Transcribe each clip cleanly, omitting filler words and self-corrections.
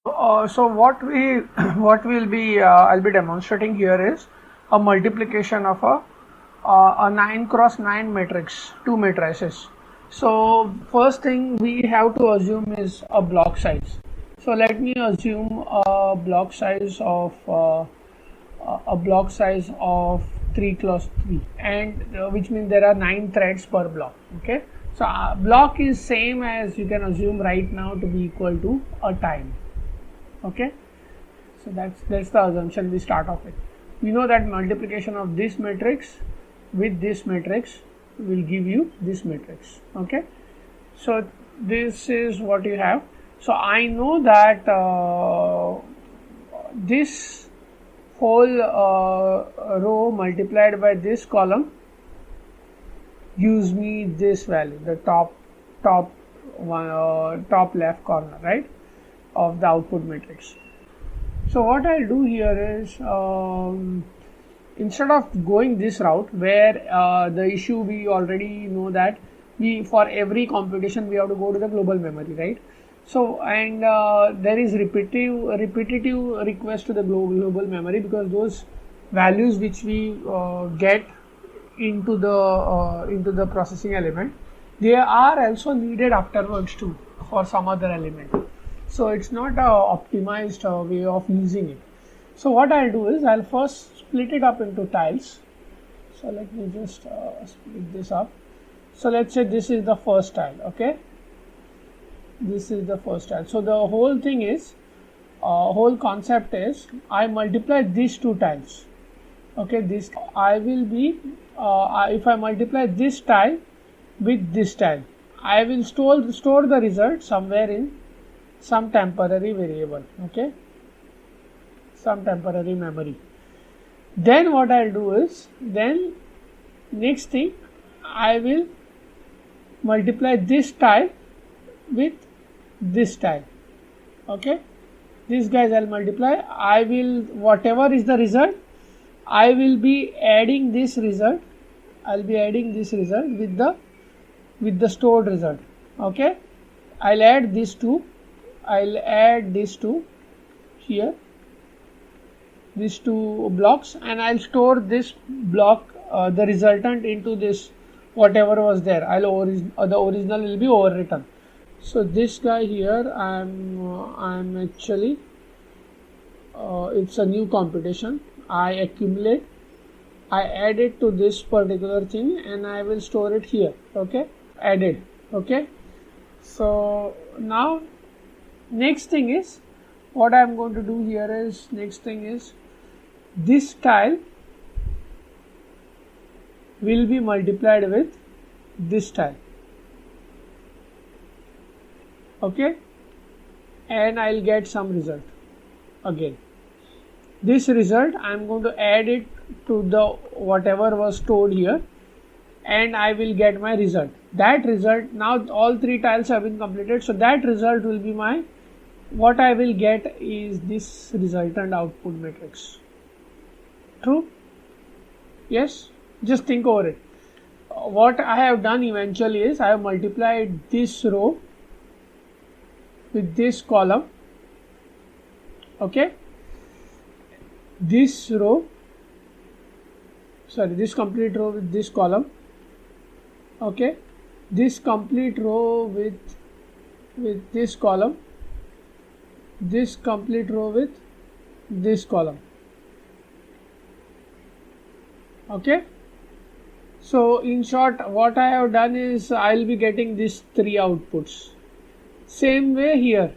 So what we what will be I'll be demonstrating here is a multiplication of a 9 cross 9 matrix, two matrices. So first thing we have to assume is a block size. So let me assume a block size of 3 cross 3, and which means there are 9 threads per block. Okay, so block is same as you can assume right now to be equal to a tile. Okay, so that's the assumption we start off with. We know that multiplication of this matrix with this matrix will give you this matrix. Okay, so this is what you have. So I know that this whole row multiplied by this column gives me this value, the top top left corner, right, of the output matrix. So what I'll do here is instead of going this route where the issue we already know that we for every computation we have to go to the global memory, right? So and there is repetitive request to the global memory, because those values which we get into the processing element, they are also needed afterwards too for some other element. So it's not a optimized way of using it. So what I'll do is I'll first split it up into tiles. So let me just split this up. So let's say this is the first tile. Okay, this is the first tile. So the whole thing is whole concept is I multiply these two tiles. Okay, this I will be if I multiply this tile with this tile, I will store the result somewhere in some temporary variable. Okay, some temporary memory. Then what I'll do is, then next thing I will multiply this tile with this tile. Okay, these guys I'll multiply. I will, whatever is the result, I will be adding this result. I'll be adding this result with the stored result. Okay, I'll add these two. I'll add these two here, these two blocks, and I'll store this block, the resultant, into this whatever was there. The original will be overwritten. So this guy here, I'm actually it's a new computation. I accumulate, I add it to this particular thing, and I will store it here. Okay, added. Okay, so now next thing is what I'm going to do here is, next thing is this tile will be multiplied with this tile. Okay, and I'll get some result. Again, this result I'm going to add it to the whatever was stored here, and I will get my result. That result, now all three tiles have been completed, so that result will be my, what I will get is this resultant output matrix. True? Yes? Just think over it. What I have done eventually is I have multiplied this row with this column. Okay, this complete row with this column. Okay, this complete row with this column, this complete row with this column. Okay, so in short, what I have done is I will be getting these three outputs. Same way here,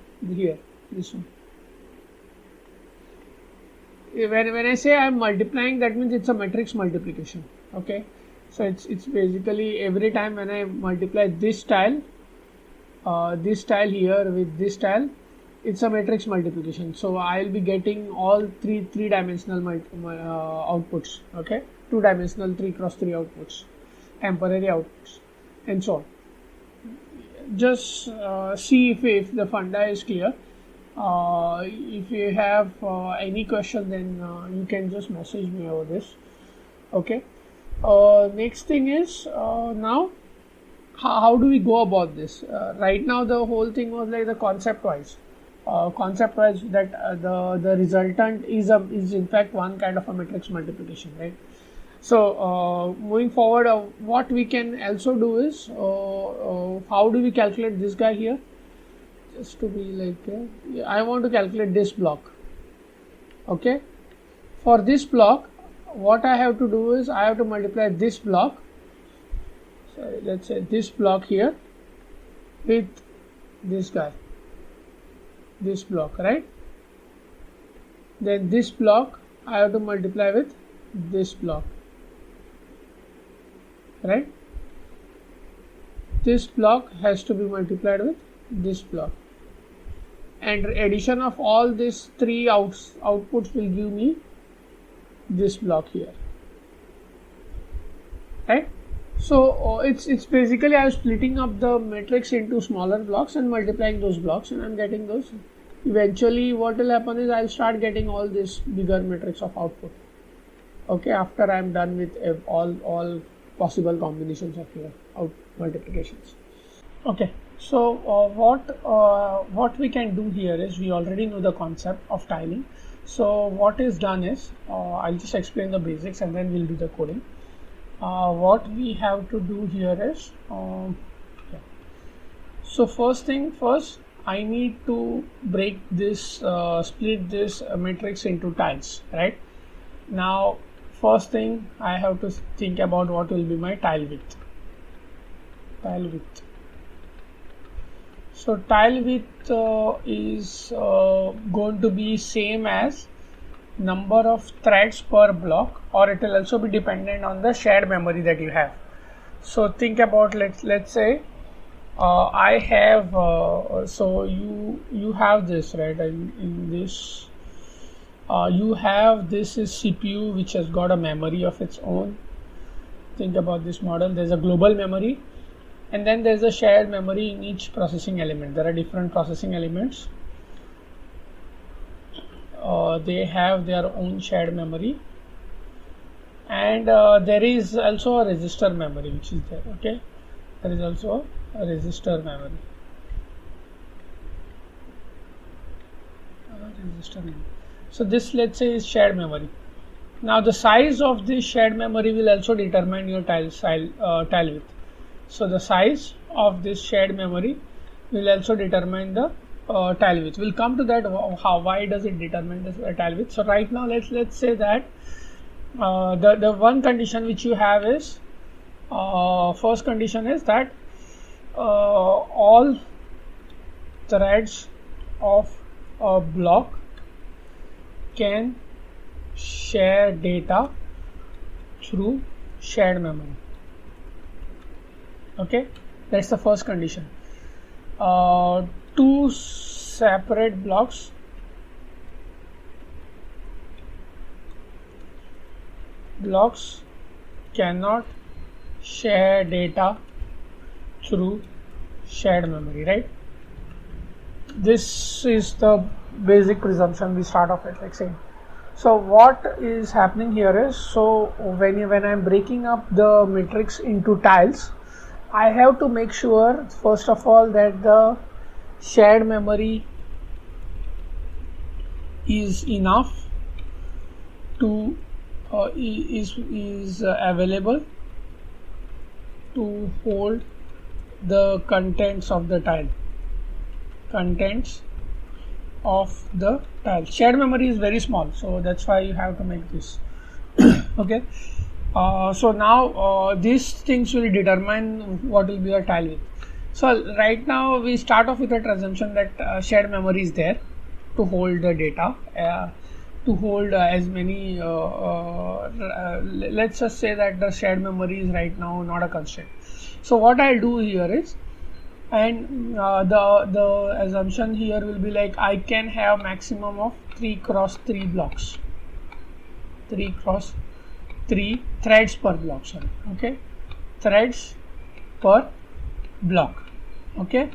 this one. When I say I am multiplying, that means it's a matrix multiplication. Okay, so it's basically every time when I multiply this tile here with this tile, it's a matrix multiplication. So I'll be getting all three dimensional outputs. Okay, 2-dimensional 3 cross 3 outputs, temporary outputs, and so on. Just see if the funda is clear. If you have any question, then you can just message me over this. Okay, next thing is now how do we go about this? Right now the whole thing was like the concept wise. concept was that the resultant is in fact one kind of a matrix multiplication, right? So moving forward, what we can also do is how do we calculate this guy here? Just to be like, I want to calculate this block. Okay, for this block, what I have to do is I have to multiply this block. So let's say this block here with this guy, this block, right? Then this block I have to multiply with this block, right? This block has to be multiplied with this block, and addition of all these three outputs will give me this block here, right? So it's basically I'm splitting up the matrix into smaller blocks and multiplying those blocks, and I'm getting those. Eventually what will happen is I'll start getting all this bigger matrix of output, okay, after I'm done with all possible combinations of your multiplications. Okay, so what we can do here is we already know the concept of tiling. So what is done is I'll just explain the basics and then we'll do the coding. What we have to do here is so first thing first, I need to break this split this matrix into tiles, right? Now first thing I have to think about what will be my tile width. So tile width is going to be same as number of threads per block, or it will also be dependent on the shared memory that you have. So think about, let's say I have so you have this, right? In this you have this is CPU which has got a memory of its own. Think about this model. There's a global memory and then there's a shared memory in each processing element. There are different processing elements. They have their own shared memory, and there is also a register memory which is there. Okay, there is also a register memory. So this, let's say, is shared memory. Now the size of this shared memory will also determine your tile width. So the size of this shared memory will also determine the tile width. We'll come to that. Why does it determine the tile width? So right now let's say that the one condition which you have is first condition is that all threads of a block can share data through shared memory. Okay, that's the first condition. Two separate blocks cannot share data through shared memory, right? This is the basic presumption we start off with, like saying. So what is happening here is, so when I'm breaking up the matrix into tiles, I have to make sure first of all that the shared memory is enough to is available to hold the contents of the tile. Shared memory is very small, so that's why you have to make this. Okay, so now these things will determine what will be your tile width. So right now we start off with a assumption that shared memory is there to hold the data, to hold as many let's just say that the shared memory is right now not a constraint. So what I'll do here is, and the assumption here will be like I can have maximum of 3 cross 3 blocks, 3 cross 3 threads per block, sorry. Okay, threads per block. Okay,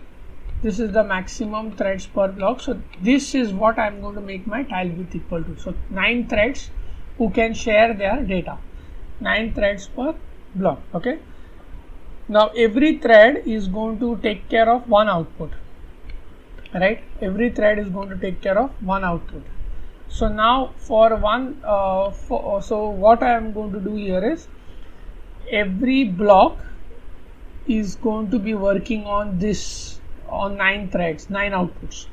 this is the maximum threads per block. So this is what I'm going to make my tile width equal to. So 9 threads who can share their data, 9 threads per block. Okay, now every thread is going to take care of one output. right? Every thread is going to take care of one output. So now for one, so what I am going to do here is every block is going to be working on this, on 9 threads, 9 outputs.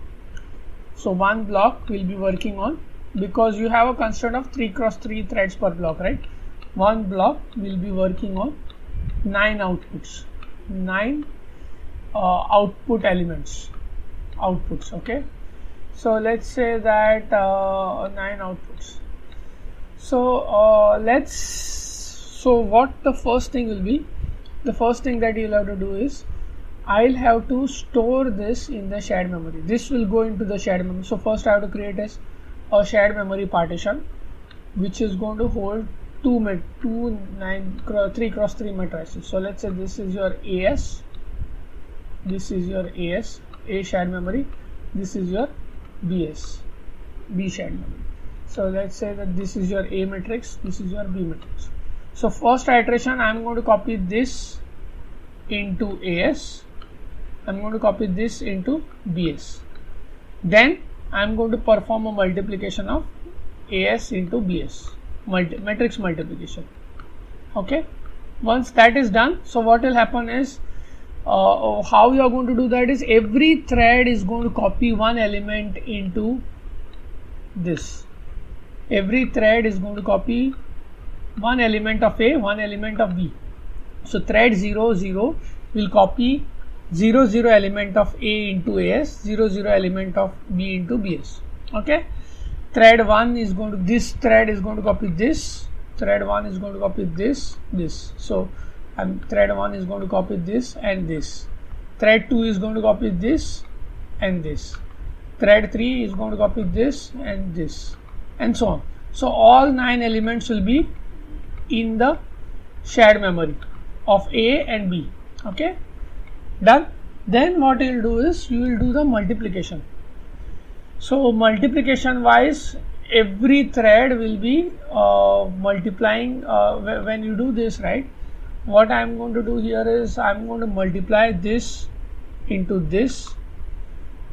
So one block will be working on, because you have a constraint of 3 cross 3 threads per block, right? One block will be working on 9 outputs, 9 output elements, outputs. Okay, so let's say that 9 outputs. So so what the first thing will be, the first thing that you'll have to do is I'll have to store this in the shared memory. This will go into the shared memory. So first I have to create a shared memory partition which is going to hold 3 cross 3 matrices. So let's say this is your AS, this is your AS, A shared memory, this is your BS, B shared memory. So let's say that this is your A matrix, this is your B matrix. So first iteration I am going to copy this into AS, I am going to copy this into BS. Then I am going to perform a multiplication of AS into BS, matrix multiplication. Okay, once that is done, so what will happen is, how you are going to do that is every thread is going to copy one element into this. Every thread is going to copy one element of A, one element of B. So thread 0 0 will copy 0 0 element of A into AS, 0 0 element of B into BS. Okay, thread 1 is going to, this thread is going to copy this, thread 1 is going to copy this. So thread 1 is going to copy this and this, thread 2 is going to copy this and this, thread 3 is going to copy this and this, and so on. So all 9 elements will be in the shared memory of A and B. Okay, done. Then what you will do is you will do the multiplication. So multiplication wise, every thread will be multiplying. When you do this, right, what I am going to do here is I am going to multiply this into this,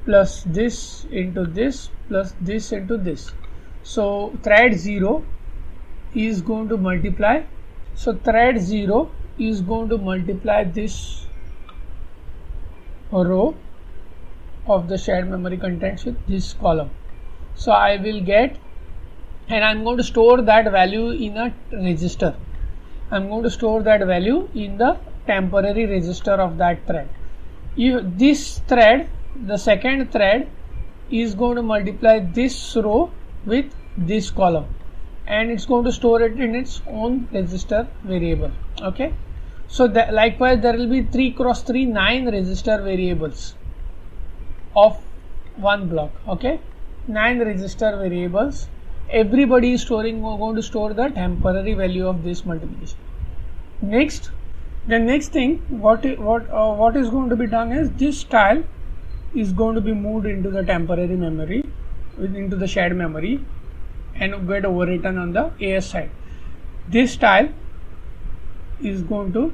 plus this into this, plus this into this. So thread 0 is going to multiply. So thread 0 is going to multiply this row of the shared memory contents with this column. So I will get, and I'm going to store that value in a register. I'm going to store that value in the temporary register of that thread. This thread, the second thread, is going to multiply this row with this column, and it's going to store it in its own register variable. Okay, so likewise there will be 3 cross 3 9 register variables of one block. Okay, 9 register variables. Everybody is going to store the temporary value of this multiplication. Next, the next thing what is going to be done is this tile is going to be moved into the temporary memory, into the shared memory, and get overwritten on the AS side. This tile is going to,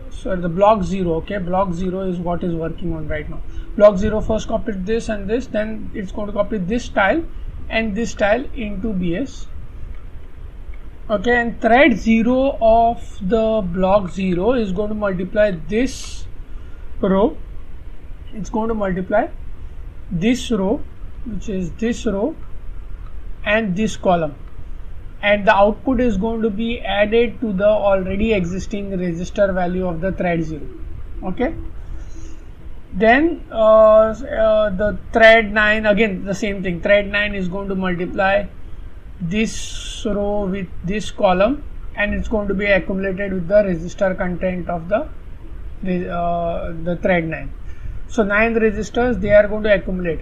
so the block 0, okay, block 0 is what is working on right now. Block 0 first copied this and this, then it's going to copy this tile and this tile into BS. Okay, and thread 0 of the block 0 is going to multiply this row, it's going to multiply this row, which is this row, and this column, and the output is going to be added to the already existing register value of the thread 0. Okay, then the thread 9, again the same thing, thread 9 is going to multiply this row with this column, and it's going to be accumulated with the register content of the thread 9. So 9 registers, they are going to accumulate.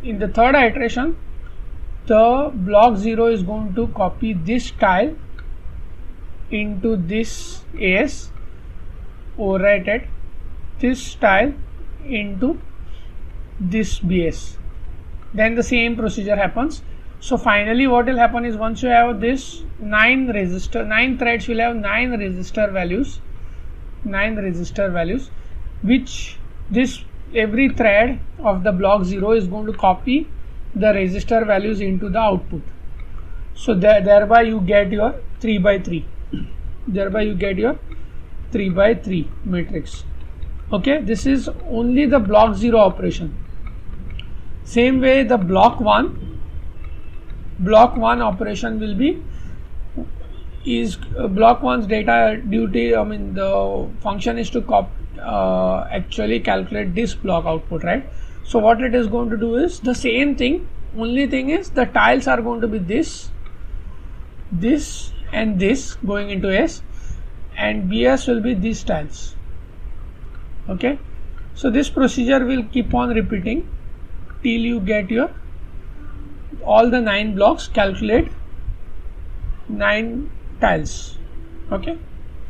In the third iteration, the block 0 is going to copy this tile into this AS, overwrite it, this tile into this BS. Then the same procedure happens. So finally what will happen is, once you have this 9 threads will have 9 register values, which this every thread of the block 0 is going to copy the register values into the output. So thereby you get your 3 by 3. Thereby you get your 3 by 3 matrix. Okay, this is only the block 0 operation. Same way the block 1 operation will be block 1's data duty, I mean the function is to actually calculate this block output, right? So what it is going to do is the same thing, only thing is the tiles are going to be this and this going into S, and BS will be these tiles. Okay, so this procedure will keep on repeating till you get your all the 9 blocks, calculate 9 tiles. Okay.